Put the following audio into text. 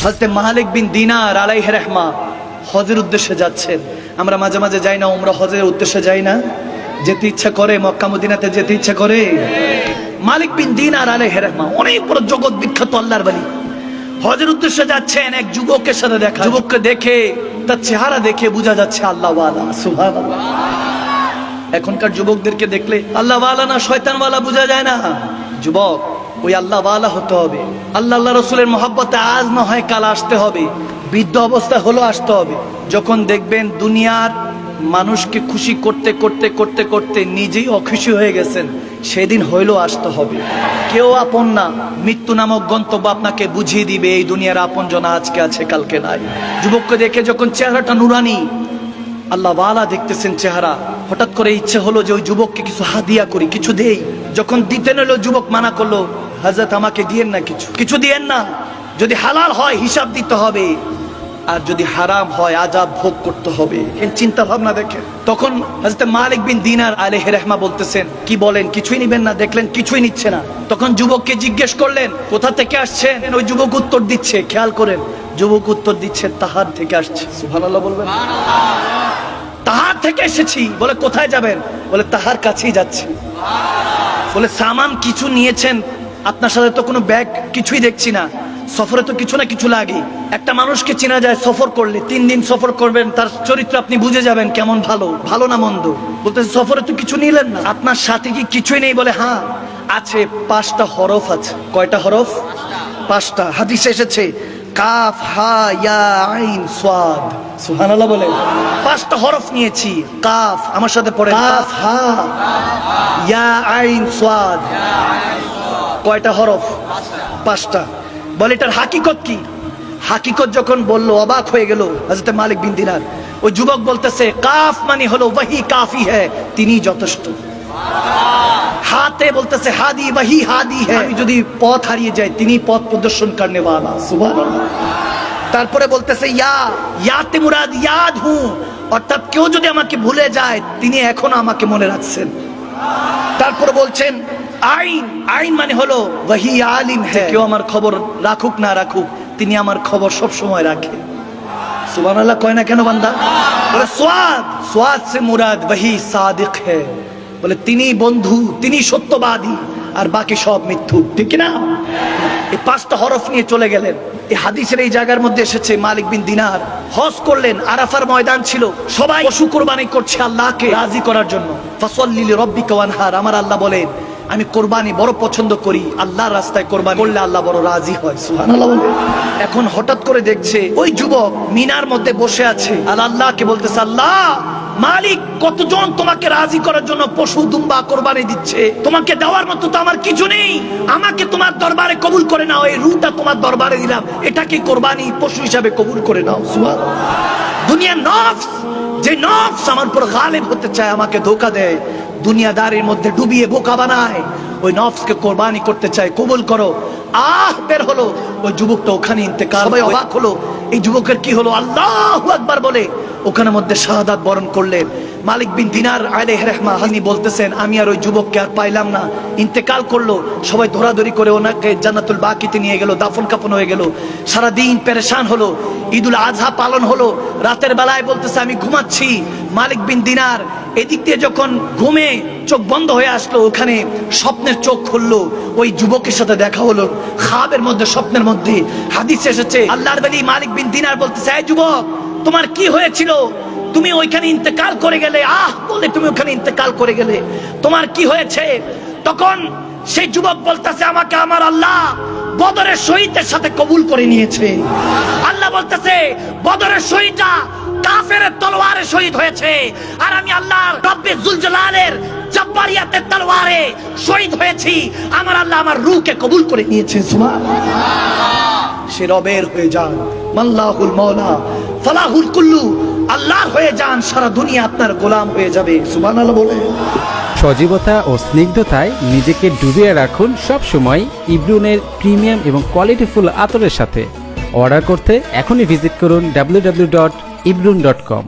হযরত মালিক বিন দিনার আলাইহি রাহমা হজের উদ্দেশ্যে যাচ্ছেন। আমরা মাঝে মাঝে যাই না উমরা, হজের উদ্দেশ্যে যাই না? যেতে ইচ্ছা করে, মক্কা মদিনাতে যেতে ইচ্ছা করে। মালিক বিন দিনার আলাইহি রাহমা অনেক বড় জগৎ বিখ্যাত আল্লাহর ওলি, হজের উদ্দেশ্যে যাচ্ছেন। এক যুবকের সাথে দেখা, যুবককে দেখে তার চেহারা দেখে বোঝা যাচ্ছে আল্লাহ ওয়ালা। সুবহানাল্লাহ। এখনকার যুবকদেরকে দেখলে আল্লাহ ওয়ালা না শয়তান ওয়ালা বোঝা যায় না। যুবক ওই আল্লাহ ওয়ালা হতে হবে। আল্লাহ রসুলের মহব্বতে আজ না হয় কাল আসতে হবে, বৃদ্ধ অবস্থা হলো আসতে হবে। যখন দেখবেন দুনিয়ার মানুষকে খুশি করতে করতে করতে করতে নিজেই অখুশি হয়ে গেছেন, সেদিন হইলেও আসতে হবে। কেউ আপন না, মৃত্যু নামক গন্তব্য আপনাকে বুঝিয়ে দিবে এই দুনিয়ার আপন জন আজকে আছে কালকে নাই। যুবককে দেখে যখন চেহারাটা নুরানি, আল্লাহ ওয়ালা দেখতেছেন চেহারা, হঠাৎ করে ইচ্ছে হলো যে ওই যুবককে কিছু হাদিয়া করি, কিছু দেই। যখন দিতে নিল যুবক মানা করলো, হযরত আমাকে দিয়েন না, কিছু দিয়েন না। যদি হালাল হয় হিসাব দিতে হবে, আর যদি হারাম হয় আযাব ভোগ করতে হবে। এই চিন্তা ভাবনা দেখেন। তখন হযরত মালিক বিন দিনার আলাইহি রাহমা বলতেছেন, কি বলেন কিছুই নিবেন না? দেখলেন কিছুই নিচ্ছে না। তখন যুবককে জিজ্ঞেস করলেন কোথা থেকে আসছেন? ওই যুবক উত্তর দিচ্ছে, খেয়াল করেন, যুবক উত্তর দিচ্ছে তাহার থেকে আসছে। সুবহানাল্লাহ বলবেন। তাহার থেকে এসেছি। বলে কোথায় যাবেন? বলে তাহার কাছেই যাচ্ছি। বলে সামান কিছু নিয়েছেন? আপনার সাথে তো কোনো ব্যাগ কিছুই দেখছি না। সফরে তো কিছু না কিছু লাগে। একটা মানুষকে চেনা যায় সফর করলে। 3 দিন সফর করবেন, তার চরিত্র আপনি বুঝে যাবেন কেমন, ভালো না মন্দ। বলতে সফরে তো কিছু নিলেন না, আপনার সাথে কি কিছুই নেই? বলে হ্যাঁ আছে, 5টা হরফ আছে। কয়টা হরফ? 5টা। হাদিসে এসেছে কাফ হা ইয়া আইন সাদ। সুবহানাল্লাহ বলে 5টা হরফ নিয়েছি। কাফ, আমার সাথে পড়ে, কাফ হা ইয়া আইন সাদ। কয়টা হরফ? 5টা। বলে এটার হাকিকত কি? হাকিকত যখন বললো অবাক হয়ে গেল হযরত মালিক বিন দিনার। ওই যুবক বলতেছে কাফ মানে হলো ওয়াহি কাফি হ্যায়, তিনি যথেষ্ট। হাতে বলতেছে হাদি ওয়াহি হাদি হ্যায়, আমি যদি পথ হারিয়ে যাই তিনি পথ প্রদর্শন করনে वाला। সুবহানাল্লাহ। তারপরে বলতেছে ইয়াতে মুরাদ ইয়াদ হু, অর্থাৎ কেউ যদি আমাকে ভুলে যায় তিনি এখনো আমাকে মনে রাখছেন। তারপরে বলছেন আইন মানে হলো ওয়াহি আলিম হ্যায়, কেউ আমার খবর রাখুক না রাখুক তিনি আমার খবর সব সময় রাখে। সুবহানাল্লাহ কয় না কেন বান্দা? বলে সোয়াদ সে মুরাদ ওয়াহি সাদিক হ্যায়, বলে তিনি বন্ধু, তিনি সত্যবাদী, আর বাকি সব মিথ্যু। ঠিক না? এই 5টা হরফ নিয়ে চলে গেলেন। এই হাদিসের এই জায়গার মধ্যে এসেছে মালিক বিন দিনার হজ করলেন, আরাফার ময়দান ছিল, সবাই পশু কোরবানি করছে আল্লাহকে রাজি করার জন্য। ফাসাল্লি লিরাব্বিকা ওয়ানহার, আমার আল্লাহ বলেন আমি কোরবানি বড় পছন্দ করি, আল্লাহর রাস্তায় কোরবানি করলে আল্লাহ বড় রাজি হয়। সুবহানাল্লাহ বলে। এখন হঠাৎ করে দেখছে ওই যুবক মিনার মধ্যে বসে আছে, আর আল্লাহকে বলতেছে আল্লাহ মালিক কতজন তোমাকে রাজি করার জন্য পশু দুম্বা কোরবানি দিচ্ছে, তোমাকে দেওয়ার মতো তো আমার কিছু নেই, আমাকে তোমার দরবারে কবুল করে নাও। এই রূহটা তোমার দরবারে দিলাম, এটাকে কোরবানি পশু হিসাবে কবুল করে নাও। সুবহানাল্লাহ। দুনিয়ার নফস, যে নফস আমার উপর গালিব হতে চায়, আমাকে ধোঁকা দেয়, দুনিয়াদারির মধ্যে ডুবিয়ে বোকা বানায়, ওই নফসকে কোরবানি করতে চায়, কবুল করো। বের হলো ওই যুবকটা, ওখানে ইন্তেকাল। সবাই অবাক হলো এই যুবকের কি হলো। আল্লাহু আকবার বলে ওখানে মধ্যে শাহাদাত বরণ করলেন। মালিক বিন দিনার আলাইহি রাহমা তিনি বলতেছেন আমি আর ওই যুবককে আর পাইলাম না, ইন্তেকাল করলো। সবাই ধরাধরি করে ওনাকে জান্নাতুল বাকিতে নিয়ে গেল, দাফন কাফন হয়ে গেল। সারাদিন পেরেশান হলো। ঈদুল আজহা পালন হলো। রাতের বেলায় বলতেছে আমি ঘুমাচ্ছি। মালিক বিন দিনার এদিক দিয়ে যখন ঘুমে চোখ বন্ধ হয়ে আসলো, ওখানে স্বপ্নের চোখ খুললো, ওই যুবকের সাথে দেখা হলো খাবের মধ্যে, স্বপ্নের মধ্যে। হাদিসে এসেছে আল্লাহর ওলি মালিক বিন দিনার বলতেছে এই যুবক তোমার কি হয়েছিল? তুমি ওইখানে ইন্তেকাল করে গেলে, বলে তুমি ওখানে ইন্তেকাল করে গেলে, তোমার কি হয়েছে? তখন সেই যুবক বলতেছে আমাকে আমার আল্লাহ বদরের শহীদের সাথে কবুল করে নিয়েছে। আল্লাহ বলতেছে বদরের শহীদরা কাফেরের তলোয়ারে শহীদ হয়েছে, আর আমি আল্লাহর রব্বে জুল জালালের জব্বারিয়াতের তলোয়ারে শহীদ হয়েছি। আমার আল্লাহ আমার রূহকে কবুল করে নিয়েছে। সুবহানাল্লাহ। সে রবের হয়ে যান, মাল্লাহুল মাওলা ফালাহুল কুল্লু, আল্লাহর হয়ে যান, সারা দুনিয়া আপনার গোলাম হয়ে যাবে। সুবহানাল্লাহ বলে। সজীবতা ও স্নিগ্ধতায় নিজেকে ডুবিয়ে রাখুন সব সময় ইব্রুনের প্রিমিয়াম এবং কোয়ালিটিফুল আতরের সাথে। অর্ডার করতে এখনই ভিজিট করুন www.ibrun.com।